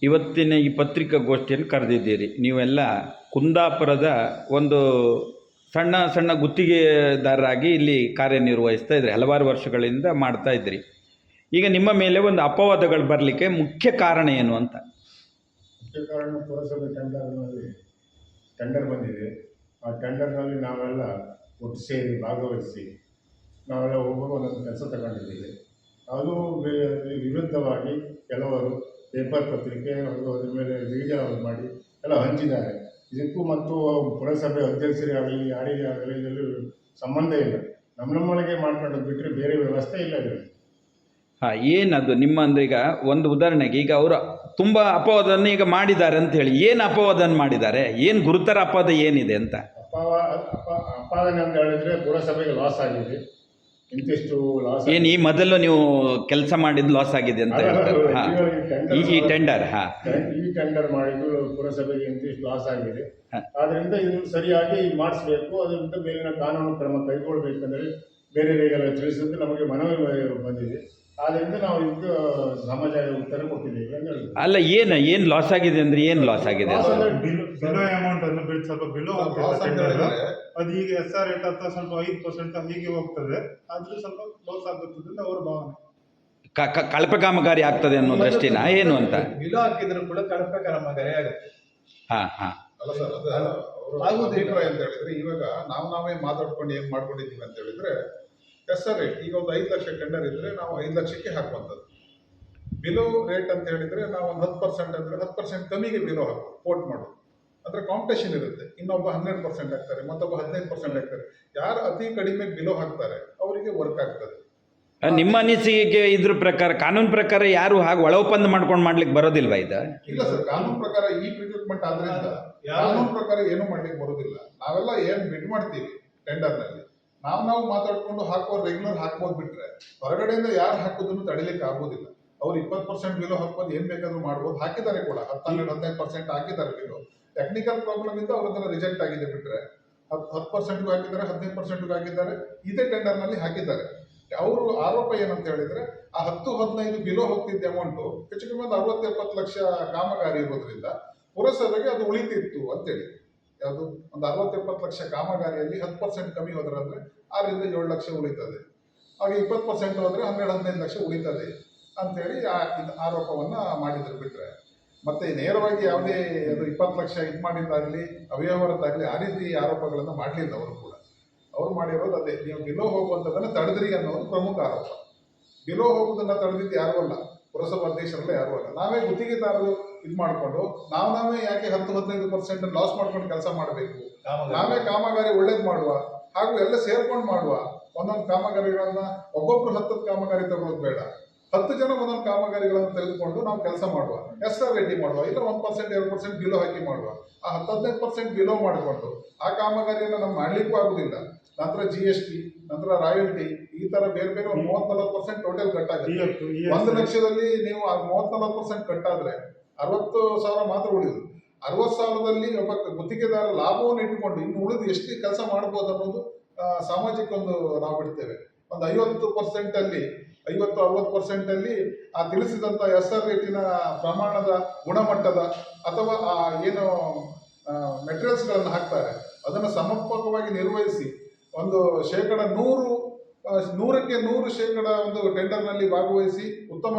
ಇವತ್ತಿನ ಈ ಪತ್ರಿಕಾಗೋಷ್ಠಿಯನ್ನು ಕರೆದಿದ್ದೀರಿ. ನೀವೆಲ್ಲ ಕುಂದಾಪುರದ ಒಂದು ಸಣ್ಣ ಸಣ್ಣ ಗುತ್ತಿಗೆದಾರರಾಗಿ ಇಲ್ಲಿ ಕಾರ್ಯನಿರ್ವಹಿಸ್ತಾ ಇದ್ರಿ, ಹಲವಾರು ವರ್ಷಗಳಿಂದ ಮಾಡ್ತಾ ಇದ್ರಿ. ಈಗ ನಿಮ್ಮ ಮೇಲೆ ಒಂದು ಅಪವಾದಗಳು ಬರಲಿಕ್ಕೆ ಮುಖ್ಯ ಕಾರಣ ಏನು ಅಂತ? ಮುಖ್ಯ ಕಾರಣ ಪುರಸಭೆ ಟೆಂಡರ್ ಬಂದಿದೆ. ಆ ಟೆಂಡರ್ನಲ್ಲಿ ನಾವೆಲ್ಲ ಒಟ್ಟು ಸೇರಿ ಭಾಗವಹಿಸಿ ನಾವೆಲ್ಲ ಹೋಗುವಾಗ ಒಂದೊಂದು ಕೆಲಸ ತಗೊಂಡಿದ್ದೀವಿ. ಅದು ವಿರುದ್ಧವಾಗಿ ಕೆಲವರು ಪೇಪರ್ ಪತ್ರಿಕೆ ಅದ್ರ ಮೇಲೆ ವಿಡಿಯೋ ಮಾಡಿ ಎಲ್ಲ ಹಂಚಿದ್ದಾರೆ. ಇದಕ್ಕೂ ಮತ್ತು ಪುರಸಭೆ ಅಧ್ಯಕ್ಷರೇ ಯಾರಿಗೇ ಆಗಲಿ ಇದರಲ್ಲಿ ಸಂಬಂಧ ಇಲ್ಲ. ನಮ್ಮೊಳಗೆ ಮಾಡ್ಕೊಂಡು ಬಿಟ್ಟರೆ ಬೇರೆ ವ್ಯವಸ್ಥೆ ಇಲ್ಲ ಇದರಲ್ಲಿ. ಏನದು ನಿಮ್ಮ ಅಂದರೆ, ಈಗ ಒಂದು ಉದಾಹರಣೆಗೆ, ಈಗ ಅವರು ತುಂಬ ಅಪವಾದವನ್ನು ಈಗ ಮಾಡಿದ್ದಾರೆ ಅಂತ ಹೇಳಿ, ಏನು ಅಪವಾದನ ಮಾಡಿದ್ದಾರೆ, ಏನು ಗುರುತರ ಅಪವಾದ ಏನಿದೆ ಅಂತ? ಅಪಾದನೆ ಅಂತ ಹೇಳಿದ್ರೆ ಪುರಸಭೆಗೆ ಲಾಸ್ ಆಗಿದೆ, ಇಂತಿಷ್ಟು ಲಾಸ್. ಏನು ಈ ಮೊದಲು ನೀವು ಕೆಲಸ ಮಾಡಿದ್ದು ಲಾಸ್ ಆಗಿದೆ ಅಂತ ಹೇಳ್ತಾರೆ? ಈ ಟೆಂಡರ್ ಈ ಟೆಂಡರ್ ಮಾಡಿದ್ದು ಪುರಸಭೆಗೆ ಇಂತಿಷ್ಟು ಲಾಸ್ ಆಗಿದೆ. ಆದ್ದರಿಂದ ಇದು ಸರಿಯಾಗಿ ಮಾಡಿಸ್ಬೇಕು, ಅದರಿಂದ ಮೇಲಿನ ಕಾನೂನು ಕ್ರಮ ಕೈಗೊಳ್ಳಬೇಕಂದ್ರೆ ಬೇರೆಯವರಿಗೆಲ್ಲ ತಿಳಿಸಿದ್ದು ನಮಗೆ ಮನವಿ ಬಂದಿದೆ. ಆದ್ದರಿಂದ ನಾವು ಇದಕ್ಕೆ ಸಮಾಜದ ಉತ್ತರ ಕೊಟ್ಟಿದ್ದೇವೆ ಅಂತ ಹೇಳಿದ್ವಿ. ಅಲ್ಲ, ಏನು ಲಾಸ್ ಆಗಿದೆ ಅಂದ್ರೆ ಏನು ಲಾಸ್ ಆಗಿದೆ? ಬಿಲೋ ಅಮೌಂಟ್ ಅನ್ನು ಸ್ವಲ್ಪ ಬಿಲೋ ಅದು ಈಗ SR ರೇಟ್ ಅಂತ ಸ್ವಲ್ಪ 5% ಹೀಗೆ ಹೋಗ್ತದೆ, ಆದ್ರೂ ಸ್ವಲ್ಪ ಲಾಸ್ ಆಗುತ್ತದೆ ಅಂತ ಅವ್ರ ಭಾವನೆ. ಕಳಪೆ ಕಾಮಗಾರಿ ಆಗ್ತದೆ ಅನ್ನೋ ದೃಷ್ಟಿನ ಏನು ಅಂತ? ಬಿಲೋ ಹಾಕಿದ್ರು ಕೂಡ ಕಳಪೆ ಕಾಮಗಾರಿ ಆಗುತ್ತೆ. ಅಲ್ಲ ಸರ್, ಅದು ಅಭಿಪ್ರಾಯ ಅಂತ ಹೇಳಿದ್ರೆ, ಇವಾಗ ನಾವೇ ಮಾತಾಡ್ಕೊಂಡು ಏನ್ ಮಾಡ್ಕೊಂಡಿದ್ದೀವಿ ಅಂತ ಹೇಳಿದ್ರೆ, SR ರೇಟ್ ಈಗ ಒಂದು 5 ಲಕ್ಷ ಟೆಂಡರ್ ಇದ್ರೆ ನಾವು 5 ಲಕ್ಷಕ್ಕೆ ಹಾಕುವಂಥದ್ದು. ಬಿಲೋ ರೇಟ್ ಅಂತ ಹೇಳಿದ್ರೆ ನಾವು ಒಂದು 10% ಅಂದ್ರೆ 10% ಕಮ್ಮಿಗೆ ಬಿಲೋ ಹಾಕುದು, ಕೋಟ್ ಮಾಡೋದು. ಅಂದ್ರೆ ಕಾಂಪಿಟೇಷನ್ ಇರುತ್ತೆ. ಇನ್ನೊಬ್ಬ 12% ಹಾಕ್ತಾರೆ, ಮತ್ತೊಬ್ಬ 15% ಹಾಕ್ತಾರೆ. ಯಾರು ಅತಿ ಕಡಿಮೆ ಬಿಲೋ ಹಾಕ್ತಾರೆ ಅವರಿಗೆ ವರ್ಕ್ ಆಗ್ತದೆ. ನಿಮ್ಮ ಅನಿಸಿಕೆ ಇದ್ರ ಪ್ರಕಾರ, ಕಾನೂನು ಪ್ರಕಾರ ಯಾರು ಹಾಗೆ ಒಳ ಒಪ್ಪಂದ ಮಾಡ್ಲಿಕ್ಕೆ ಬರೋದಿಲ್ವಾ ಇದು? ಇಲ್ಲ ಸರ್, ಕಾನೂನು ಪ್ರಕಾರ ಈ ರಿಕ್ರೂಟ್ಮೆಂಟ್ ಆದ್ರಿಂದ ಕಾನೂನು ಪ್ರಕಾರ ಏನು ಮಾಡ್ಲಿಕ್ಕೆ ಬರೋದಿಲ್ಲ. ನಾವೆಲ್ಲ ಏನ್ ಬಿಡ್ ಮಾಡ್ತೀವಿ ಟೆಂಡರ್ನಲ್ಲಿ, ನಾವು ಮಾತಾಡ್ಕೊಂಡು ಹಾಕೋ ರೆಗ್ಯುಲರ್ ಹಾಕ್ಬೋದು. ಬಿಟ್ರೆ ಹೊರಗಡೆಯಿಂದ ಯಾರು ಹಾಕೋದನ್ನು ತಡಿಲಿಕ್ಕೆ ಆಗೋದಿಲ್ಲ. ಅವ್ರು 20% ಬಿಲೋ ಹಾಕ್ಬೋದು, ಏನ್ ಬೇಕಾದ್ರೂ ಮಾಡ್ಬೋದು. ಹಾಕಿದ್ದಾರೆ ಕೂಡ 10-15% ಹಾಕಿದ್ದಾರೆ ಬಿಲೋ. ಟೆಕ್ನಿಕಲ್ ಪ್ರಾಬ್ಲಮ್ ಇಂದ ಅವ್ರದೆಲ್ಲ ರಿಜೆಕ್ಟ್ ಆಗಿದೆ. ಬಿಟ್ರೆ 10% ಹಾಕಿದ್ದಾರೆ, 15% ಹಾಕಿದ್ದಾರೆ, ಇದೇ ಟೆಂಡರ್ ನಲ್ಲಿ ಹಾಕಿದ್ದಾರೆ. ಅವರು ಆರೋಪ ಏನಂತ ಹೇಳಿದ್ರೆ, ಆ 10-15 ಬಿಲೋ ಹೋಗ್ತಿದ್ದ ಅಮೌಂಟ್ ಹೆಚ್ಚು ಕಮ್ಮಿ ಒಂದು 60-70 ಲಕ್ಷ ಕಾಮಗಾರಿ ಇರೋದ್ರಿಂದ ಪುರಸಭೆಗೆ ಅದು ಉಳಿತಿತ್ತು ಅಂತೇಳಿ. ಯಾವುದು ಒಂದು 60-70 ಲಕ್ಷ ಕಾಮಗಾರಿಯಲ್ಲಿ 10% ಕಮ್ಮಿ ಹೋದ್ರಂದ್ರೆ 6-7 ಲಕ್ಷ ಉಳಿತದೆ. ಹಾಗೆ 20% ಹೋದ್ರೆ 12-15 ಲಕ್ಷ ಉಳಿತದೆ ಅಂತೇಳಿ ಆರೋಪವನ್ನ ಮಾಡಿದ್ರು. ಬಿಟ್ರೆ ಮತ್ತೆ ನೇರವಾಗಿ ಯಾವುದೇ ಅದು 20 ಲಕ್ಷ ಇದು ಮಾಡಿದ್ದಾಗಲಿ ಅವ್ಯವಹಾರದ್ದಾಗಲಿ ಆ ರೀತಿ ಆರೋಪಗಳನ್ನು ಮಾಡಲಿಲ್ಲ. ಅವರು ಕೂಡ ಅವ್ರು ಮಾಡಿರೋದು ಅದೇ, ನೀವು ಬಿಲೋ ಹೋಗುವಂಥದ್ದನ್ನು ತಡೆದ್ರಿ ಅನ್ನೋದು ಪ್ರಮುಖ ಆರೋಪ. ಬಿಲೋ ಹೋಗುವುದನ್ನ ತಡೆದಿದ್ದು ಯಾರೂ ಅಲ್ಲ, ಪುರಸಭಾ ಅಧ್ಯಕ್ಷರಲ್ಲ, ಯಾರೂ ಅಲ್ಲ. ನಾವೇ ಗುತ್ತಿಗೆದಾರರು ಇದು ಮಾಡಿಕೊಂಡು ನಾವೇ ಯಾಕೆ 10-15% ಲಾಸ್ ಮಾಡ್ಕೊಂಡು ಕೆಲಸ ಮಾಡಬೇಕು? ನಾವೇ ಕಾಮಗಾರಿ ಒಳ್ಳೇದು ಮಾಡುವ, ಹಾಗೂ ಎಲ್ಲ ಸೇರ್ಕೊಂಡು ಮಾಡುವ. ಒಂದೊಂದು ಕಾಮಗಾರಿಗಳನ್ನ ಒಬ್ಬೊಬ್ರು 10 ಕಾಮಗಾರಿ ತಗೊಳ್ಳೋದು ಬೇಡ, 10 ಜನ ಒಂದೊಂದು ಕಾಮಗಾರಿಗಳನ್ನು ತೆಗೆದುಕೊಂಡು ನಾವು ಕೆಲಸ ಮಾಡುವ. SR ರೆಡಿ ಮಾಡುವ, ಇಲ್ಲ 1%-2% ಬಿಲೋ ಹಾಕಿ ಮಾಡುವ. ಆ 10-15% ಬಿಲೋ ಮಾಡಿಕೊಂಡು ಆ ಕಾಮಗಾರಿಯನ್ನು ನಾವು ಮಾಡ್ಲಿಕ್ಕೂ ಆಗುದಿಲ್ಲ. ನಂತರ GST, ನಂತರ ರಾಯಲ್ಟಿ, ಈ ತರ ಬೇರೆ ಬೇರೆ 30-40% ಟೋಟಲ್ ಕಟ್ಟಾಗುತ್ತೆ. 1 ಲಕ್ಷದಲ್ಲಿ ನೀವು 30-40% ಕಟ್ಟಾದ್ರೆ 60,000 ಮಾತ್ರ ಉಳಿಯುದು. 60,000ದಲ್ಲಿ ಒಬ್ಬ ಗುತ್ತಿಗೆದಾರ ಲಾಭವನ್ನು ಇಟ್ಟುಕೊಂಡು ಇನ್ನು ಉಳಿದು ಎಷ್ಟು ಕೆಲಸ ಮಾಡಬಹುದು ಅನ್ನೋದು ಸಾಮಾಜಿಕ ಒಂದು ನಾವು ಬಿಡ್ತೇವೆ. ಒಂದು 50% ಅಲ್ಲಿ 50-60% ಅಲ್ಲಿ ಆ ತಿಳಿಸಿದಂತ SR ರೇಟಿನ ಪ್ರಮಾಣದ ಗುಣಮಟ್ಟದ ಅಥವಾ ಏನು ಮೆಟೀರಿಯಲ್ಸ್ಗಳನ್ನು ಹಾಕ್ತಾರೆ ಅದನ್ನು ಸಮರ್ಪಕವಾಗಿ ನಿರ್ವಹಿಸಿ ಒಂದು 100ಕ್ಕೆ 100% ಒಂದು ಟೆಂಡರ್ನಲ್ಲಿ ಭಾಗವಹಿಸಿ ಉತ್ತಮ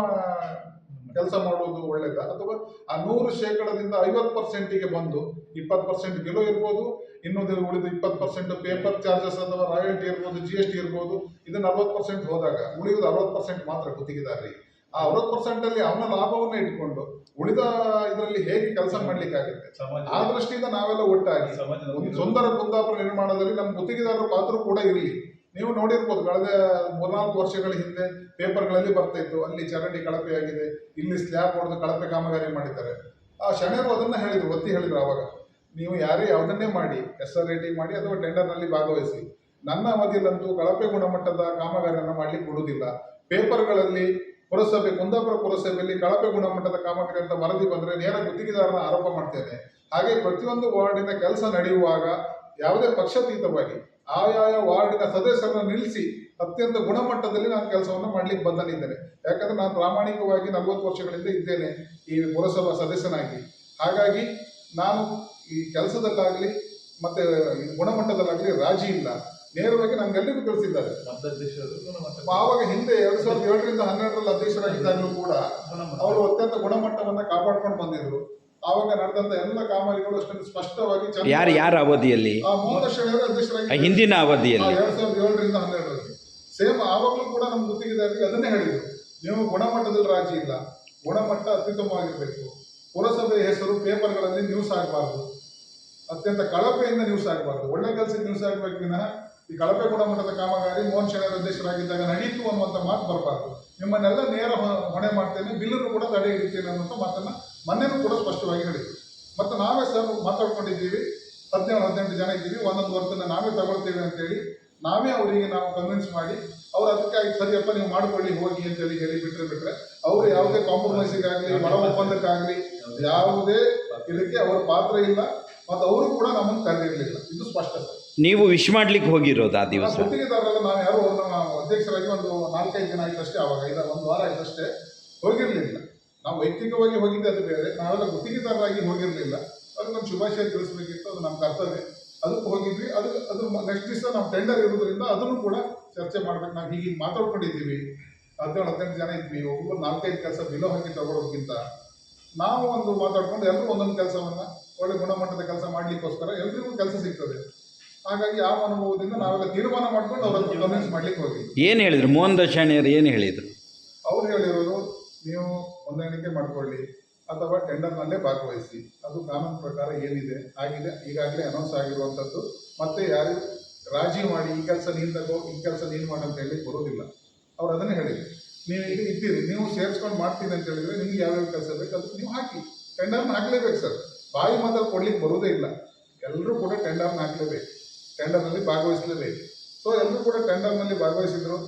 ಕೆಲಸ ಮಾಡುವುದು ಒಳ್ಳೆಯದ, ಅಥವಾ ಆ 100%ದಿಂದ 50%ಗೆ ಬಂದು 20% ಬಿಲೋ ಇರ್ಬೋದು, ಇನ್ನೊಂದು ಉಳಿದ 20% ಪೇಪರ್ ಚಾರ್ಜಸ್ ಅಥವಾ ರಾಯಲ್ಟಿ ಇರ್ಬೋದು, GST ಇರ್ಬೋದು. ಇದು 40% ಹೋದಾಗ ಉಳಿಯುವುದು 60% ಮಾತ್ರ ಗುತ್ತಿಗೆದಾರರಿಗೆ. ಆ 60% ಅಲ್ಲಿ ಅವನ ಲಾಭವನ್ನ ಇಟ್ಕೊಂಡು ಉಳಿದ ಇದರಲ್ಲಿ ಹೇಗೆ ಕೆಲಸ ಮಾಡ್ಲಿಕ್ಕೆ ಆಗುತ್ತೆ? ಆ ದೃಷ್ಟಿಯಿಂದ ನಾವೆಲ್ಲ ಒಟ್ಟಾಗಿ ಒಂದು ಸುಂದರ ಕುಂದಾಪುರ ನಿರ್ಮಾಣದಲ್ಲಿ ನಮ್ಮ ಗುತ್ತಿಗೆದಾರರ ಪಾತ್ರ ಕೂಡ ಇರಲಿ. ನೀವು ನೋಡಿರ್ಬೋದು, ಕಳೆದ 3-4 ವರ್ಷಗಳ ಹಿಂದೆ ಪೇಪರ್ಗಳಲ್ಲಿ ಬರ್ತಾ ಇತ್ತು, ಅಲ್ಲಿ ಚರಂಡಿ ಕಳಪೆಯಾಗಿದೆ, ಇಲ್ಲಿ ಸ್ಲ್ಯಾಬ್ ಹೊಡೆದು ಕಳಪೆ ಕಾಮಗಾರಿ ಮಾಡಿದ್ದಾರೆ. ಆ ಶಣೆಯರು ಅದನ್ನ ಹೇಳಿದ್ರು, ಒತ್ತಿ ಹೇಳಿದ್ರು. ಆವಾಗ ನೀವು ಯಾರೇ ಯಾವುದನ್ನೇ ಮಾಡಿ, SR ರೇಟಿಂಗ್ ಮಾಡಿ ಅಥವಾ ಟೆಂಡರ್ನಲ್ಲಿ ಭಾಗವಹಿಸಿ, ನನ್ನ ಅವಧಿಯಲ್ಲಂತೂ ಕಳಪೆ ಗುಣಮಟ್ಟದ ಕಾಮಗಾರಿಯನ್ನು ಮಾಡ್ಲಿಕ್ಕೆ ಬಿಡುವುದಿಲ್ಲ. ಪೇಪರ್ಗಳಲ್ಲಿ ಪುರಸಭೆ, ಕುಂದಾಪುರ ಪುರಸಭೆಯಲ್ಲಿ ಕಳಪೆ ಗುಣಮಟ್ಟದ ಕಾಮಗಾರಿ ಅಂತ ವರದಿ ಬಂದರೆ ನೇರ ಗುತ್ತಿಗೆದಾರನ ಆರೋಪ ಮಾಡ್ತೇನೆ. ಹಾಗೆ ಪ್ರತಿಯೊಂದು ವಾರ್ಡಿನ ಕೆಲಸ ನಡೆಯುವಾಗ ಯಾವುದೇ ಪಕ್ಷಾತೀತವಾಗಿ ಆಯಾಯ ವಾರ್ಡಿನ ಸದಸ್ಯರನ್ನು ನಿಲ್ಲಿಸಿ ಅತ್ಯಂತ ಗುಣಮಟ್ಟದಲ್ಲಿ ನಾನು ಕೆಲಸವನ್ನು ಮಾಡ್ಲಿಕ್ಕೆ ಬದ್ಧನಿದ್ದೇನೆ. ಯಾಕಂದ್ರೆ ನಾನು ಪ್ರಾಮಾಣಿಕವಾಗಿ 40 ವರ್ಷಗಳಿಂದ ಇದ್ದೇನೆ ಈ ಪುರಸಭಾ ಸದಸ್ಯನಾಗಿ. ಹಾಗಾಗಿ ನಾನು ಈ ಕೆಲಸದಲ್ಲಾಗಲಿ ಮತ್ತೆ ಗುಣಮಟ್ಟದಲ್ಲಾಗಲಿ ರಾಜಿ ಇಲ್ಲ. ನೇರವಾಗಿ ನಮ್ಗೆಲ್ಲರಿಗೂ ತಿಳಿಸಿದ್ದಾರೆ. ಆವಾಗ ಹಿಂದೆ 2007ರಿಂದ 12ರಲ್ಲಿ ಅಧ್ಯಕ್ಷರಾಗಿದ್ದಾಗಲೂ ಕೂಡ ಅವರು ಅತ್ಯಂತ ಗುಣಮಟ್ಟವನ್ನ ಕಾಪಾಡ್ಕೊಂಡು ಬಂದಿದ್ರು. ಆವಾಗ ನಡೆದಂತ ಎಲ್ಲ ಕಾಮಗಾರಿಗಳು ಅಷ್ಟೊಂದು ಸ್ಪಷ್ಟವಾಗಿ ಯಾರ ಅವಧಿಯಲ್ಲಿ? ಮೋಹನ್ ಶೆಣೈ ಅಧ್ಯಕ್ಷರಾಗಿ ಹಿಂದಿನ ಅವಧಿಯಲ್ಲಿ 2007ರಿಂದ 12ರಲ್ಲಿ ಸೇಮ್ ಆವಾಗಲೂ ಕೂಡ ನಮ್ಮ ಗುತ್ತಿಗೆದಾರರಿಗೆ ಅದನ್ನೇ ಹೇಳಿದ್ರು, ನೀವು ಗುಣಮಟ್ಟದಲ್ಲಿ ರಾಜಿ ಇಲ್ಲ, ಗುಣಮಟ್ಟ ಅತ್ಯುತ್ತಮವಾಗಿರ್ಬೇಕು, ಪುರಸಭೆ ಹೆಸರು ಪೇಪರ್ಗಳಲ್ಲಿ ನ್ಯೂಸ್ ಆಗಬಾರ್ದು, ಅತ್ಯಂತ ಕಳಪೆಯಿಂದ ನ್ಯೂಸ್ ಆಗಬಾರ್ದು, ಒಳ್ಳೆ ಕೆಲಸ ನ್ಯೂಸ್ ಆಗಬೇಕು ವಿನಃ ಈ ಕಳಪೆ ಗುಣಮಟ್ಟದ ಕಾಮಗಾರಿ ಮೋಹನ್ ಶೆಣೈ ಅಧ್ಯಕ್ಷರಾಗಿದ್ದಾಗ ನಡೀತು ಅನ್ನುವಂಥ ಮಾತು ಬರಬಾರ್ದು. ನಿಮ್ಮನ್ನೆಲ್ಲ ನೇರ ಹೊಣೆ ಮಾಡ್ತೇನೆ, ಬಿಲ್ಲನ್ನು ಕೂಡ ತಡೆ ಹಿಡಿತೇನೆ ಅನ್ನುವಂಥ ಮಾತನ್ನ ಮೊನ್ನೆನೂ ಕೂಡ ಸ್ಪಷ್ಟವಾಗಿ ಹೇಳಿದ್ರು. ಮತ್ತು ನಾವೇ ಸರ್ ಮಾತಾಡ್ಕೊಂಡಿದ್ದೀವಿ, 17-18 ಜನ ಇದ್ದೀವಿ, ಒಂದೊಂದು ವರ್ತನ ನಾವೇ ತಗೊಳ್ತೇವೆ ಅಂತೇಳಿ ನಾವೇ ಅವರಿಗೆ ನಾವು ಕನ್ವಿನ್ಸ್ ಮಾಡಿ ಅವ್ರು ಅದಕ್ಕಾಗಿ ಸರಿಯಪ್ಪ ನೀವು ಮಾಡ್ಕೊಳ್ಳಿ ಹೋಗಿ ಅಂತೇಳಿ ಹೇಳಿ ಬಿಟ್ರೆ ಅವರು ಯಾವುದೇ ಕಾಂಪ್ರಮೈಸಿಗಾಗಲಿ ಒಳ ಒಪ್ಪಂದಕ್ಕಾಗಲಿ ಯಾವುದೇ ಇದಕ್ಕೆ ಅವರ ಪಾತ್ರ ಇಲ್ಲ. ಮತ್ತು ಅವರು ಕೂಡ ನಮ್ಮನ್ನು ಕರೆದಿರಲಿಲ್ಲ. ಇದು ಸ್ಪಷ್ಟ ಸರ್. ನೀವು ವಿಶ್ ಮಾಡ್ಲಿಕ್ಕೆ ಹೋಗಿರೋದು ಆ ದಿವಸ? ಗುತ್ತಿಗೆದಾರರೆಲ್ಲ ನಾವು ಯಾರು ಅಧ್ಯಕ್ಷರಾಗಿ ಒಂದು 4-5 ದಿನ ಆಯ್ತಷ್ಟೇ, ಆವಾಗ 1 ವಾರ ಆಯ್ತಷ್ಟೇ, ಹೋಗಿರಲಿಲ್ಲ. ನಾವು ವೈಯಕ್ತಿಕವಾಗಿ ಹೋಗಿದ್ದೆ ಅದು ಬೇರೆ, ನಾವೆಲ್ಲ ಗುತ್ತಿಗೆದಾರರಾಗಿ ಹೋಗಿರಲಿಲ್ಲ. ಅದಕ್ಕೊಂದು ಶುಭಾಶಯ ತಿಳಿಸ್ಬೇಕಿತ್ತು, ಅದು ನಮ್ಮ ಕರ್ತವ್ಯ. ಅದಕ್ಕೆ ಹೋಗಿದ್ವಿ. ಅದು ನೆಕ್ಸ್ಟ್ ದಿವಸ ನಾವು ಟೆಂಡರ್ ಇರೋದ್ರಿಂದ ಅದನ್ನು ಕೂಡ ಚರ್ಚೆ ಮಾಡ್ಬೇಕು. ನಾವು ಹೀಗೆ ಮಾತಾಡ್ಕೊಂಡಿದ್ದೀವಿ, 17-18 ಜನ ಇದ್ವಿ, ಒಬ್ಬರು 4-5 ಕೆಲಸ ಬಿಲೋ ಹಾಕಿ ತಗೊಳ್ಳೋದಕ್ಕಿಂತ ನಾವು ಒಂದು ಮಾತಾಡ್ಕೊಂಡು ಎಲ್ಲರೂ ಒಂದೊಂದು ಕೆಲಸವನ್ನ ಒಳ್ಳೆ ಗುಣಮಟ್ಟದ ಕೆಲಸ ಮಾಡ್ಲಿಕ್ಕೋಸ್ಕರ ಎಲ್ರಿಗೂ ಕೆಲಸ ಸಿಗ್ತದೆ. ಹಾಗಾಗಿ ಆ ಅನುಭವದಿಂದ ನಾವೆಲ್ಲ ತೀರ್ಮಾನ ಮಾಡ್ಕೊಂಡು ಅವರನ್ನು ಕನ್ವಿನ್ಸ್ ಮಾಡ್ಲಿಕ್ಕೆ ಹೋಗಿ. ಏನು ಹೇಳಿದ್ರು ಮೋಹನ್ ಶೆಣೈಯವರು? ಏನು ಹೇಳಿದ್ರು? ಅವ್ರು ಹೇಳಿರೋರು, ನೀವು ಹೊಂದಾಣಿಕೆ ಮಾಡ್ಕೊಳ್ಳಿ ಅಥವಾ ಟೆಂಡರ್ನಲ್ಲೇ ಭಾಗವಹಿಸಿ, ಅದು ಕಾನೂನು ಪ್ರಕಾರ ಏನಿದೆ ಆಗಿದೆ, ಈಗಾಗಲೇ ಅನೌನ್ಸ್ ಆಗಿರುವಂಥದ್ದು. ಮತ್ತೆ ಯಾರು ರಾಜಿ ಮಾಡಿ ಈ ಕೆಲಸ ನೀನು ತಗೋ, ಈ ಕೆಲಸ ನೀನು ಮಾಡಿ ಅಂತ ಹೇಳಿ ಬರೋದಿಲ್ಲ. ಅವ್ರು ಅದನ್ನೇ ಹೇಳಿದ್ರು, ನೀವು ಈಗ ಇದ್ದೀರಿ, ನೀವು ಸೇರಿಸ್ಕೊಂಡು ಮಾಡ್ತೀನಿ ಅಂತ ಹೇಳಿದ್ರೆ ನಿಮ್ಗೆ ಯಾವ್ಯಾವ ಕೆಲಸ ಬೇಕು ಅದಕ್ಕೆ ನೀವು ಹಾಕಿ, ಟೆಂಡರ್ನ ಹಾಕಲೇಬೇಕು ಸರ್. ಬಾಯಿ ಮಾತಲ್ಲಿ ಕೊಡ್ಲಿಕ್ಕೆ ಬರೋದೇ ಇಲ್ಲ. ಎಲ್ಲರೂ ಕೂಡ ಟೆಂಡರ್ನ ಹಾಕಲೇಬೇಕು, ಟೆಂಡರ್ನಲ್ಲಿ ಭಾಗವಹಿಸಲೇಬೇಕು. ಸೊ ಎಲ್ಲರೂ ಕೂಡ ಟೆಂಡರ್ನಲ್ಲಿ ಭಾಗವಹಿಸಿದ್ರು.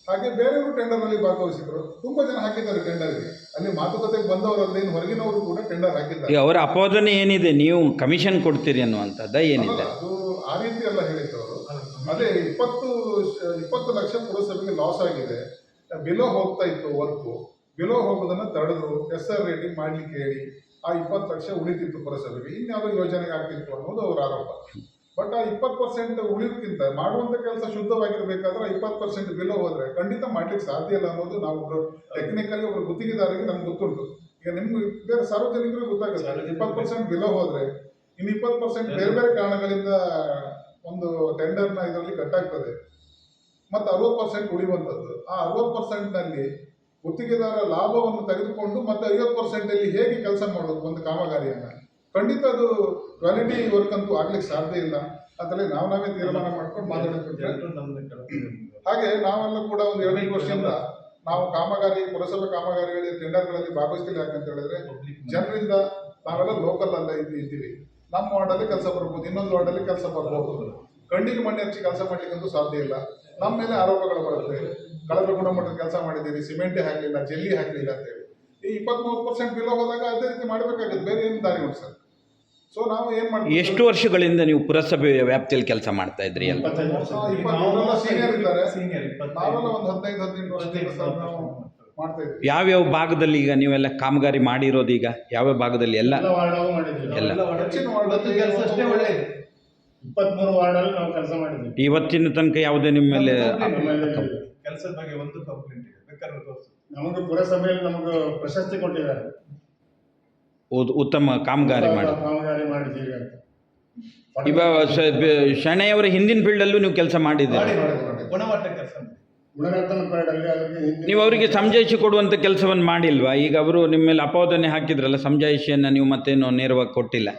ಹಾಗೆ ಬೇರೆಯವರು ಟೆಂಡರ್ನಲ್ಲಿ ಭಾಗವಹಿಸಿದ್ರು. ತುಂಬ ಜನ ಹಾಕಿದ್ದಾರೆ ಟೆಂಡರ್ಗೆ. ಅಲ್ಲಿ ಮಾತುಕತೆಗೆ ಬಂದವರಲ್ಲಿ ಹೊರಗಿನವರು ಕೂಡ ಟೆಂಡರ್ ಹಾಕಿದ್ದಾರೆ. ಅವರ ಅಪವಾದನೆ ಏನಿದೆ, ನೀವು ಕಮಿಷನ್ ಕೊಡ್ತೀರಿ ಅನ್ನುವಂಥದ್ದು ಏನಿದೆ? ಅದು ಆ ರೀತಿ ಎಲ್ಲ ಹೇಳಿದ್ದವರು. ಅದೇ 20 ಲಕ್ಷ ಪುರಸಭೆಗೆ ಲಾಸ್ ಆಗಿದೆ, ಬಿಲೋ ಹೋಗ್ತಾ ಇತ್ತು ವರ್ಕು, ಬಿಲೋ ಹೋಗೋದನ್ನು ತಡೆದ್ರು, SR ರೇಟಿಂಗ್ ಮಾಡ್ಲಿಕ್ಕೆ ಹೇಳಿ ಆ 20 ಲಕ್ಷ ಉಳಿತಿತ್ತು ಪುರಸಭೆಗೆ, ಇನ್ಯಾವುದೋ ಯೋಜನೆಗೆ ಆಗ್ತಿತ್ತು ಅನ್ನೋದು ಅವರ ಆರೋಪ. ಬಟ್ ಆ 20% ಉಳಿದಕ್ಕಿಂತ ಮಾಡುವಂಥ ಕೆಲಸ ಶುದ್ಧವಾಗಿರಬೇಕಾದ್ರೆ 20% ಬಿಲೋ ಹೋದರೆ ಖಂಡಿತ ಮಾಡ್ಲಿಕ್ಕೆ ಸಾಧ್ಯ ಇಲ್ಲ ಅನ್ನೋದು ನಾವು ಟೆಕ್ನಿಕಲಿ ಒಬ್ಬರು ಗುತ್ತಿಗೆದಾರರಿಗೆ ನಮ್ಗೆ ಗೊತ್ತುಂಟು. ಈಗ ನಿಮ್ಗೆ ಬೇರೆ ಸಾರ್ವಜನಿಕರಿಗೆ ಗೊತ್ತಾಗುತ್ತೆ, 20% ಬಿಲೋ ಹೋದರೆ ಇನ್ನು 20% ಬೇರೆ ಬೇರೆ ಕಾರಣಗಳಿಂದ ಒಂದು ಟೆಂಡರ್ನ ಇದರಲ್ಲಿ ಕಟ್ಟಾಗ್ತದೆ. ಮತ್ತು 60% ಉಳಿಯುವಂಥದ್ದು. ಆ 60%ನಲ್ಲಿ ಗುತ್ತಿಗೆದಾರ ಲಾಭವನ್ನು ತೆಗೆದುಕೊಂಡು ಮತ್ತೆ 50%ಅಲ್ಲಿ ಹೇಗೆ ಕೆಲಸ ಮಾಡೋದು ಒಂದು ಕಾಮಗಾರಿಯನ್ನು? ಖಂಡಿತ ಅದು ಕ್ವಾಲಿಟಿ ವರ್ಕ್ ಅಂತೂ ಆಗ್ಲಿಕ್ಕೆ ಸಾಧ್ಯ ಇಲ್ಲ. ಅದರಲ್ಲಿ ನಾವೇ ತೀರ್ಮಾನ ಮಾಡ್ಕೊಂಡು ಮಾತಾಡೋದ್ಬಿಟ್ರೆ, ಹಾಗೆ ನಾವೆಲ್ಲ ಕೂಡ ಒಂದು 2 ವರ್ಷದಿಂದ ನಾವು ಪುರಸಭೆ ಕಾಮಗಾರಿಗಳಲ್ಲಿ ಟೆಂಡರ್ಗಳಲ್ಲಿ ಭಾಗವಹಿಸ್ತಿಲ್ಲ. ಯಾಕಂತ ಹೇಳಿದ್ರೆ ಜನರಿಂದ ನಾವೆಲ್ಲ ಲೋಕಲ್ ಅಲ್ಲ ಇದ್ದೀವಿ. ನಮ್ಮ ವಾರ್ಡಲ್ಲಿ ಕೆಲಸ ಬರ್ಬೋದು, ಇನ್ನೊಂದು ವಾರ್ಡಲ್ಲಿ ಕೆಲಸ ಬರ್ಬೋದು. ಕಣ್ಣಿಗೆ ಮಣ್ಣು ಹಚ್ಚಿ ಕೆಲಸ ಮಾಡ್ಲಿಕ್ಕಂತೂ ಸಾಧ್ಯ ಇಲ್ಲ. ನಮ್ಮ ಮೇಲೆ ಆರೋಪಗಳು ಬರುತ್ತೆ, ಕಳಪೆ ಗುಣಮಟ್ಟದ ಕೆಲಸ ಮಾಡಿದ್ದೀರಿ, ಸಿಮೆಂಟೇ ಹಾಕಲಿಲ್ಲ, ಜಲ್ಲಿ ಹಾಕಲಿಲ್ಲ ಅಂತೇಳಿ. ಈ 20-30% ಬಿಲೋ ಹೋದಾಗ ಅದೇ ರೀತಿ ಮಾಡಬೇಕಾಗುತ್ತೆ, ಬೇರೆ ಏನು ದಾರಿ ಉಂಟು ಸರ್. ಸೊ ನಾವು ಏನು ಮಾಡ್ತೀವಿ? ಎಷ್ಟು ವರ್ಷಗಳಿಂದ ನೀವು ಪುರಸಭೆ ವ್ಯಾಪ್ತಿಯಲ್ಲಿ ಕೆಲಸ ಮಾಡ್ತಾ ಇದ್ರಿ? ಎಲ್ಲ 25 ಸೀನಿಯರ್ ಇದ್ದಾರೆ, ನಾವೆಲ್ಲ ಒಂದು 15-18 ವರ್ಷದಿಂದ ಸರ್ ನಾವು ಮಾಡ್ತಾ ಇದ್ವಿ. ಯಾವ್ಯಾವ ಭಾಗದಲ್ಲಿ ಈಗ ನೀವೆಲ್ಲ ಕಾಮಗಾರಿ ಮಾಡಿರೋದು? ಈಗ ಯಾವ ಭಾಗದಲ್ಲಿ? ಎಲ್ಲ ಹೆಚ್ಚಿನ ವಾರ್ಡಲ್ಲಿ ಕೆಲಸ ಅಷ್ಟೇ ಒಳ್ಳೆಯದು. 23 ವಾರ್ಡಲ್ಲಿ ನಾವು ಕೆಲಸ ಮಾಡಿದ್ವಿ. ಇವತ್ತಿನ ತನಕ ಯಾವುದೇ ನಿಮ್ಮ ಮೇಲೆ ಕೆಲಸದ ಬಗ್ಗೆ ಒಂದು ಕಂಪ್ಲೇಂಟ್ ಇದೆ, ಬೇಕಾದ್ರೆ ತೋರಿಸಿ. ನಮಗೆ ಪುರಸಭೆಯಲ್ಲಿ ನಮಗೆ ಪ್ರಶಸ್ತಿ ಕೊಟ್ಟಿದ್ದಾರೆ, ಉತ್ತಮ ಕಾಮಗಾರಿ ಮಾಡಿದ್ದೀವಿ ಅಂತ. ಇವಾಗ ಶೆಣೈ ಅವರ ಹಿಂದಿನ ಫೀಲ್ಡಲ್ಲೂ ನೀವು ಕೆಲಸ ಮಾಡಿದ್ದೀರಿ. ಗುಣಮಟ್ಟ ಕೆಲಸ ಗುಣರತ್ನ ಪೇಡಲ್ಲಿ ನೀವು ಅವರಿಗೆ ಸಮಜಾಯಿಷಿ ಕೊಡುವಂಥ ಕೆಲಸವನ್ನು ಮಾಡಿಲ್ವಾ? ಈಗ ಅವರು ನಿಮ್ಮ ಮೇಲೆ ಅಪವಾದನೆ ಹಾಕಿದ್ರಲ್ಲ, ಸಮಜಾಯಿಷಿಯನ್ನು ನೀವು ಮತ್ತೇನು ನೇರವಾಗಿ ಕೊಟ್ಟಿಲ್ಲ?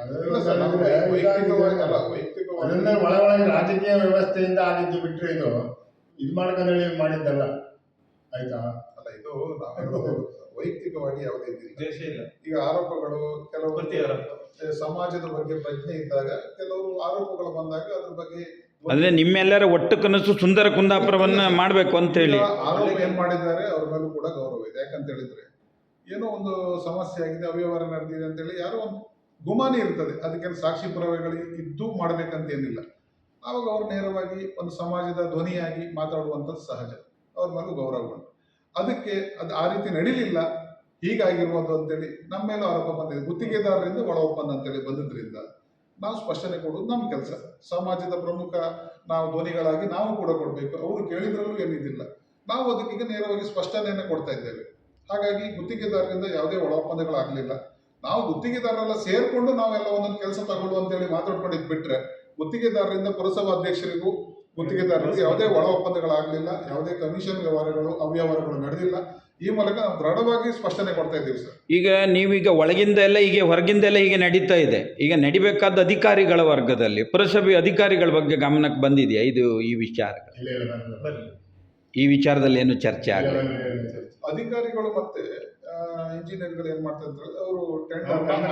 ಅದನ್ನ ಒಳಗೆ ರಾಜಕೀಯ ವ್ಯವಸ್ಥೆಯಿಂದ ಆಗಿದ್ದು ಬಿಟ್ಟರೆ ಇದು ಮಾಡ್ಕೊಂಡೇಳಿ ಮಾಡಿದ್ದಲ್ಲ, ಆಯ್ತಾ? ಅಲ್ಲ, ಇದು ನಾವೆಲ್ಲ ವೈಯಕ್ತಿಕವಾಗಿ ಯಾವುದೇ ದೇಶ ಇಲ್ಲ. ಈಗ ಆರೋಪಗಳು ಕೆಲವು ಸಮಾಜದ ಬಗ್ಗೆ ಪ್ರಜ್ಞೆ ಇದ್ದಾಗ ಕೆಲವರು ಆರೋಪಗಳು ಬಂದಾಗ ಅದ್ರ ಬಗ್ಗೆ ಅಂದ್ರೆ ನಿಮ್ಮೆಲ್ಲರ ಒಟ್ಟು ಕನಸು ಸುಂದರ ಕುಂದಾಪುರವನ್ನ ಮಾಡಬೇಕು ಅಂತ ಹೇಳಿ ಆರೋಪ ಏನ್ ಮಾಡಿದ್ದಾರೆ ಅವ್ರ ಮೇಲೂ ಕೂಡ ಗೌರವ ಇದೆ. ಯಾಕಂತ ಹೇಳಿದ್ರೆ ಏನೋ ಒಂದು ಸಮಸ್ಯೆ ಆಗಿದೆ, ಅವ್ಯವಹಾರ ನಡೆದಿದೆ ಅಂತೇಳಿ ಯಾರೋ ಒಂದು ಗುಮಾನಿ ಇರ್ತದೆ, ಅದಕ್ಕೆ ಸಾಕ್ಷಿ ಪುರಾವೆಗಳು ಇದ್ದು ಮಾಡ್ಬೇಕಂತ ಏನಿಲ್ಲ. ಆವಾಗ ಅವರು ನೇರವಾಗಿ ಒಂದು ಸಮಾಜದ ಧ್ವನಿಯಾಗಿ ಮಾತಾಡುವಂಥದ್ದು ಸಹಜ, ಅವ್ರ ಮೇಲೂ ಗೌರವ ಉಂಟು. ಅದಕ್ಕೆ ಅದು ಆ ರೀತಿ ನಡೀಲಿಲ್ಲ, ಹೀಗಾಗಿರ್ಬೋದು ಅಂತೇಳಿ ನಮ್ಮ ಮೇಲೆ ಆರೋಪ ಬಂದಿದೆ. ಗುತ್ತಿಗೆದಾರರಿಂದ ಒಳ ಒಪ್ಪಂದ ಅಂತೇಳಿ ಬಂದಿದ್ರಿಂದ ನಾವು ಸ್ಪಷ್ಟನೆ ಕೊಡೋದು ನಮ್ಮ ಕೆಲಸ. ಸಮಾಜದ ಪ್ರಮುಖ ನಾವು ಧ್ವನಿಗಳಾಗಿ ನಾವು ಕೂಡ ಕೊಡಬೇಕು. ಅವರು ಕೇಳಿದ್ರಲ್ಲೂ ಏನಿದಿಲ್ಲ, ನಾವು ಅದಕ್ಕೀಗ ನೇರವಾಗಿ ಸ್ಪಷ್ಟನೆಯನ್ನು ಕೊಡ್ತಾ ಇದ್ದೇವೆ. ಹಾಗಾಗಿ ಗುತ್ತಿಗೆದಾರರಿಂದ ಯಾವುದೇ ಒಳ ಒಪ್ಪಂದಗಳಾಗಲಿಲ್ಲ. ನಾವು ಗುತ್ತಿಗೆದಾರರೆಲ್ಲ ಸೇರ್ಕೊಂಡು ನಾವೆಲ್ಲ ಒಂದೊಂದು ಕೆಲಸ ತಗೊಳ್ಳು ಅಂತೇಳಿ ಮಾತಾಡ್ಕೊಂಡಿದ್ದು ಬಿಟ್ರೆ, ಗುತ್ತಿಗೆದಾರರಿಂದ ಪುರಸಭಾ ಅಧ್ಯಕ್ಷರಿಗೂ ಗುತ್ತಿಗೆದಾರರಿಗೂ ಯಾವುದೇ ಒಳ ಒಪ್ಪಂದಗಳಾಗಲಿಲ್ಲ, ಯಾವುದೇ ಕಮಿಷನ್ ವ್ಯವಹಾರಗಳು ಅವ್ಯವಹಾರಗಳು ನಡೆದಿಲ್ಲ. ಈ ಮೂಲಕ ನಾವು ದೃಢವಾಗಿ ಸ್ಪಷ್ಟನೆ ಕೊಡ್ತಾ ಇದ್ದೀವಿ ಸರ್. ಈಗ ನೀವೀಗ ಒಳಗಿಂದ ಎಲ್ಲ ಹೀಗೆ ಹೊರಗಿಂದೆಲ್ಲ ಹೀಗೆ ನಡೀತಾ ಇದೆ. ಈಗ ನಡಿಬೇಕಾದ ಅಧಿಕಾರಿಗಳ ವರ್ಗದಲ್ಲಿ ಪುರಸಭೆ ಅಧಿಕಾರಿಗಳ ಬಗ್ಗೆ ಗಮನಕ್ಕೆ ಬಂದಿದೆಯಾ ಇದು ಈ ವಿಚಾರ? ಇಲ್ಲ ಇಲ್ಲ ಬರಲ್ಲ. ಈ ವಿಚಾರದಲ್ಲಿ ಏನು ಚರ್ಚೆ ಇಲ್ಲ, ಆಗಲ್ಲ? ಇಲ್ಲ, ಇಲ್ಲ, ಇಲ್ಲ. ಅಧಿಕಾರಿಗಳು ಮತ್ತೆ ಇಂಜಿನಿಯರ್ಗಳು ಏನ್ ಮಾಡ್ತಾರೆ ಅಂತ ಹೇಳಿದ್ರೆ, ಅವರು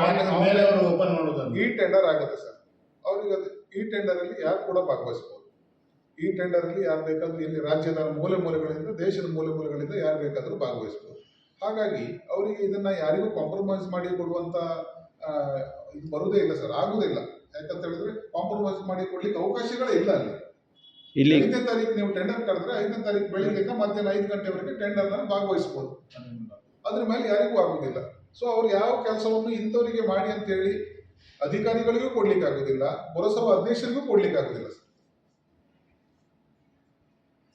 ಮಾಡಿದ ಮೇಲೆ ಅವರು ಓಪನ್ ಮಾಡೋದು. ಈ ಟೆಂಡರ್ ಆಗುತ್ತೆ ಸರ್, ಅವ್ರಿಗೆ ಈ ಟೆಂಡರ್ ಅಲ್ಲಿ ಯಾರು ಕೂಡ ಭಾಗವಹಿಸಬಹುದು. ಈ ಟೆಂಡರ್ ಅಲ್ಲಿ ಯಾರು ಬೇಕಾದ್ರೂ ಇಲ್ಲಿ ರಾಜ್ಯದ ಮೂಲೆ ಮೂಲೆಗಳಿಂದ, ದೇಶದ ಮೂಲೆ ಮೂಲೆಗಳಿಂದ ಯಾರು ಬೇಕಾದ್ರೂ ಭಾಗವಹಿಸಬಹುದು. ಹಾಗಾಗಿ ಅವರಿಗೆ ಇದನ್ನ ಯಾರಿಗೂ ಕಾಂಪ್ರಮೈಸ್ ಮಾಡಿ ಕೊಡುವಂತ ಇದು ಬರುವುದೇ ಇಲ್ಲ ಸರ್, ಆಗುವುದಿಲ್ಲ. ಯಾಕಂತ ಹೇಳಿದ್ರೆ ಕಾಂಪ್ರಮೈಸ್ ಮಾಡಿ ಕೊಡ್ಲಿಕ್ಕೆ ಅವಕಾಶಗಳೇ ಇಲ್ಲ ಅಲ್ಲಿ. ಇಲ್ಲಿ 5ನೇ ತಾರೀಕು ನೀವು ಟೆಂಡರ್ ಕರೆದ್ರೆ 5ನೇ ತಾರೀಕು ಬೆಳಿಗ್ಗೆಯಿಂದ ಮಧ್ಯಾಹ್ನ 5 ಗಂಟೆವರೆಗೆ ಟೆಂಡರ್ ಭಾಗವಹಿಸಬಹುದು. ಅದ್ರ ಮೇಲೆ ಯಾರಿಗೂ ಆಗುದಿಲ್ಲ. ಸೊ ಅವ್ರು ಯಾವ ಕೆಲಸವನ್ನು ಇಂಥವರಿಗೆ ಮಾಡಿ ಅಂತ ಹೇಳಿ ಅಧಿಕಾರಿಗಳಿಗೂ ಕೊಡ್ಲಿಕ್ಕೆ ಆಗುದಿಲ್ಲ, ಪುರಸಭಾ ಅಧ್ಯಕ್ಷರಿಗೂ ಕೊಡ್ಲಿಕ್ಕೆ ಆಗುದಿಲ್ಲ.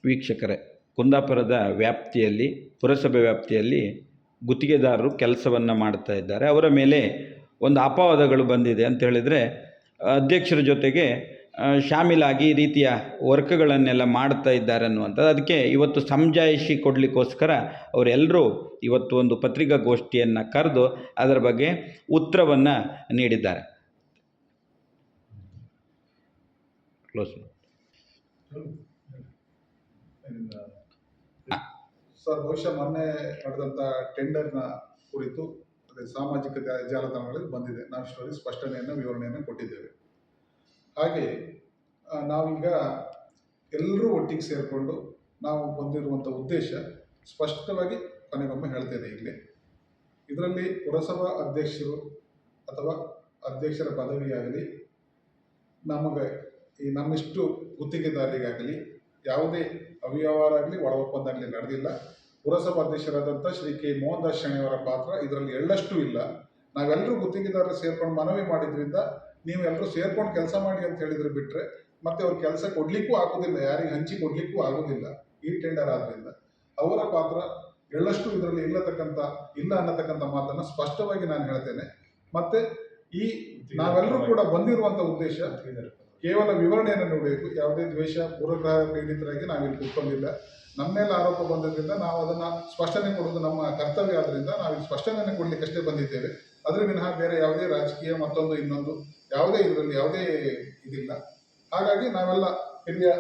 ವೀಕ್ಷಕರೇ, ಕುಂದಾಪುರದ ವ್ಯಾಪ್ತಿಯಲ್ಲಿ, ಪುರಸಭೆ ವ್ಯಾಪ್ತಿಯಲ್ಲಿ ಗುತ್ತಿಗೆದಾರರು ಕೆಲಸವನ್ನು ಮಾಡ್ತಾ ಇದ್ದಾರೆ. ಅವರ ಮೇಲೆ ಒಂದು ಅಪವಾದಗಳು ಬಂದಿದೆ ಅಂತ ಹೇಳಿದರೆ, ಅಧ್ಯಕ್ಷರ ಜೊತೆಗೆ ಶಾಮೀಲಾಗಿ ಈ ರೀತಿಯ ವರ್ಕ್ಗಳನ್ನೆಲ್ಲ ಮಾಡ್ತಾ ಇದ್ದಾರೆ ಅನ್ನುವಂಥದ್ದು. ಅದಕ್ಕೆ ಇವತ್ತು ಸಮಜಾಯಿಷಿ ಕೊಡಲಿಕ್ಕೋಸ್ಕರ ಅವರೆಲ್ಲರೂ ಇವತ್ತು ಒಂದು ಪತ್ರಿಕಾಗೋಷ್ಠಿಯನ್ನು ಕರೆದು ಅದರ ಬಗ್ಗೆ ಉತ್ತರವನ್ನು ನೀಡಿದ್ದಾರೆ. ಕ್ಲೋಸ್. ಸರ್, ಬಹುಶಃ ಮೊನ್ನೆ ನಡೆದಂತ ಟೆಂಡರ್ನ ಕುರಿತು ಅದೇ ಸಾಮಾಜಿಕ ಜಾಲತಾಣಗಳಲ್ಲಿ ಬಂದಿದೆ. ನಾವು ಇಷ್ಟರಲ್ಲಿ ಸ್ಪಷ್ಟನೆಯನ್ನು, ವಿವರಣೆಯನ್ನು ಕೊಟ್ಟಿದ್ದೇವೆ. ಹಾಗೆ ನಾವೀಗ ಎಲ್ಲರೂ ಒಟ್ಟಿಗೆ ಸೇರಿಕೊಂಡು ನಾವು ಬಂದಿರುವಂಥ ಉದ್ದೇಶ ಸ್ಪಷ್ಟವಾಗಿ ಕೊನೆಗೊಮ್ಮೆ ಹೇಳ್ತೇನೆ. ಇಲ್ಲಿ ಇದರಲ್ಲಿ ಪುರಸಭಾ ಅಧ್ಯಕ್ಷರು ಅಥವಾ ಅಧ್ಯಕ್ಷರ ಪದವಿಯಾಗಲಿ, ನಮಗೆ ಈ ನಮ್ಮಿಷ್ಟು ಗುತ್ತಿಗೆದಾರರಿಗಾಗಲಿ ಯಾವುದೇ ಅವ್ಯವಹಾರ ಆಗಲಿ, ಒಳ ಒಪ್ಪಂದ ಆಗಲಿ ನಡೆದಿಲ್ಲ. ಪುರಸಭಾ ಅಧ್ಯಕ್ಷರಾದಂಥ ಶ್ರೀ ಕೆ ಮೋಹನ್ ದಾಸ್ ಶೆಣಿಯವರ ಪಾತ್ರ ಇದರಲ್ಲಿ ಎಳ್ಳಷ್ಟು ಇಲ್ಲ. ನಾವೆಲ್ಲರೂ ಗುತ್ತಿಗೆದಾರರು ಸೇರ್ಕೊಂಡು ಮನವಿ ಮಾಡಿದ್ರಿಂದ ನೀವೆಲ್ಲರೂ ಸೇರ್ಕೊಂಡು ಕೆಲಸ ಮಾಡಿ ಅಂತ ಹೇಳಿದ್ರೆ ಬಿಟ್ಟರೆ ಮತ್ತೆ ಅವ್ರ ಕೆಲಸ ಕೊಡಲಿಕ್ಕೂ ಆಗೋದಿಲ್ಲ, ಯಾರಿಗೆ ಹಂಚಿ ಕೊಡಲಿಕ್ಕೂ ಆಗೋದಿಲ್ಲ. ಈ ಟೆಂಡರ್ ಆದ್ದರಿಂದ ಅವರ ಪಾತ್ರ ಎಳ್ಳಷ್ಟು ಇದರಲ್ಲಿ ಇಲ್ಲ ಅನ್ನತಕ್ಕಂಥ ಮಾತನ್ನು ಸ್ಪಷ್ಟವಾಗಿ ನಾನು ಹೇಳ್ತೇನೆ. ಮತ್ತೆ ಈ ನಾವೆಲ್ಲರೂ ಕೂಡ ಬಂದಿರುವಂಥ ಉದ್ದೇಶ ಕೇವಲ ವಿವರಣೆಯನ್ನು ನೀಡಬೇಕು. ಯಾವುದೇ ದ್ವೇಷ, ಪೂರ್ವಗ್ರಹ ಪೀಡಿತರಾಗಿ ನಾವಿಲ್ಲಿ ಕೂತ್ಕೊಂಡಿಲ್ಲ. ನಮ್ಮ ಮೇಲೆ ಆರೋಪ ಬಂದಿದ್ದರಿಂದ ನಾವು ಅದನ್ನು ಸ್ಪಷ್ಟನೆ ಕೊಡೋದು ನಮ್ಮ ಕರ್ತವ್ಯ. ಆದ್ದರಿಂದ ನಾವಿಲ್ಲಿ ಸ್ಪಷ್ಟನೆಯನ್ನು ಕೊಡಲಿಕ್ಕಷ್ಟೇ ಬಂದಿದ್ದೇವೆ. ಅದರ ವಿನಃ ಬೇರೆ ಯಾವುದೇ ರಾಜಕೀಯ ಮತ್ತೊಂದು ಇನ್ನೊಂದು ಯಾವುದೇ ಇದರಲ್ಲಿ ಯಾವುದೇ ಇದಿಲ್ಲ. ಹಾಗಾಗಿ ನಾವೆಲ್ಲ ಹಿರಿಯ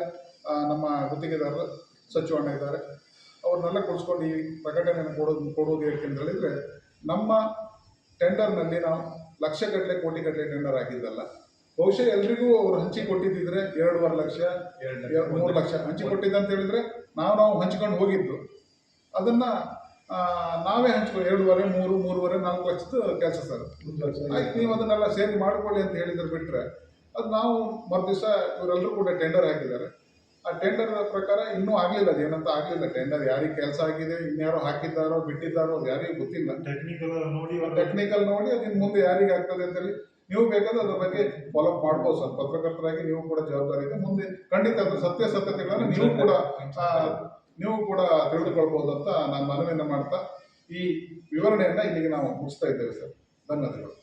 ನಮ್ಮ ಗುತ್ತಿಗೆದಾರರು ಸಚಿವಣ್ಣ ಇದ್ದಾರೆ, ಅವ್ರನ್ನೆಲ್ಲ ಕೊಡಿಸ್ಕೊಂಡು ಈ ಪ್ರಕಟಣೆಯನ್ನು ಕೊಡುವುದು ಏಕೆಂತ ಹೇಳಿದರೆ, ನಮ್ಮ ಟೆಂಡರ್ನಲ್ಲಿ ನಾವು ಲಕ್ಷಗಟ್ಟಲೆ ಕೋಟಿಗಟ್ಟಲೆ ಟೆಂಡರ್ ಆಗಿದ್ದಲ್ಲ. ಬಹುಶಃ ಎಲ್ರಿಗೂ ಅವ್ರು ಹಂಚಿ ಕೊಟ್ಟಿದ್ದಿದ್ರೆ 2.5 ಲಕ್ಷ 3 ಲಕ್ಷ ಹಂಚಿ ಕೊಟ್ಟಿದ್ದಂತ ಹೇಳಿದ್ರೆ ನಾವು ಹಂಚ್ಕೊಂಡು ಹೋಗಿದ್ದು ಅದನ್ನು ನಾವೇ ಹಂಚ್ಕೊಂಡು 2.5, 3, 4 ಲಕ್ಷದ ಕೆಲಸ ಸರ್. ಆಯ್ತು, ನೀವು ಅದನ್ನೆಲ್ಲ ಸೇರಿ ಮಾಡಿಕೊಳ್ಳಿ ಅಂತ ಹೇಳಿದ್ರೆ ಬಿಟ್ಟರೆ ಅದು ನಾವು ಮರುದಿವಸ ಇವರೆಲ್ಲರೂ ಕೂಡ ಟೆಂಡರ್ ಹಾಕಿದ್ದಾರೆ. ಆ ಟೆಂಡರ್ ಪ್ರಕಾರ ಇನ್ನೂ ಆಗಲಿಲ್ಲ, ಅದೇನಂತ ಆಗಲಿಲ್ಲ. ಟೆಂಡರ್ ಯಾರಿಗೆ ಕೆಲಸ ಆಗಿದೆ, ಇನ್ಯಾರೋ ಹಾಕಿದ್ದಾರೋ ಬಿಟ್ಟಿದ್ದಾರೋ ಅದು ಯಾರಿಗೂ ಗೊತ್ತಿಲ್ಲ. ಟೆಕ್ನಿಕಲ್ ನೋಡಿ ಅದಿನ್ನು ಮುಂದೆ ಯಾರಿಗೆ ಆಗ್ತದೆ ಅಂತೇಳಿ ನೀವು ಬೇಕಾದ್ರೆ ಅದ್ರ ಬಗ್ಗೆ ಫಾಲೋ ಅಪ್ ಮಾಡ್ಬೋದು ಸರ್. ಪತ್ರಕರ್ತರಾಗಿ ನೀವು ಕೂಡ ಜವಾಬ್ದಾರಿ ಇದೆ. ಮುಂದೆ ಖಂಡಿತ ಅದ್ರ ಸತ್ಯಾಸತ್ಯತೆಗಳನ್ನು ನೀವು ಕೂಡ ತಿಳಿದುಕೊಳ್ಬೋದು ಅಂತ ನಾನು ಮನವಿಯನ್ನು ಮಾಡ್ತಾ ಈ ವಿವರಣೆಯನ್ನು ಇಲ್ಲಿಗೆ ನಾವು ಮುಗಿಸ್ತಾ ಇದ್ದೇವೆ ಸರ್. ಧನ್ಯವಾದಗಳು.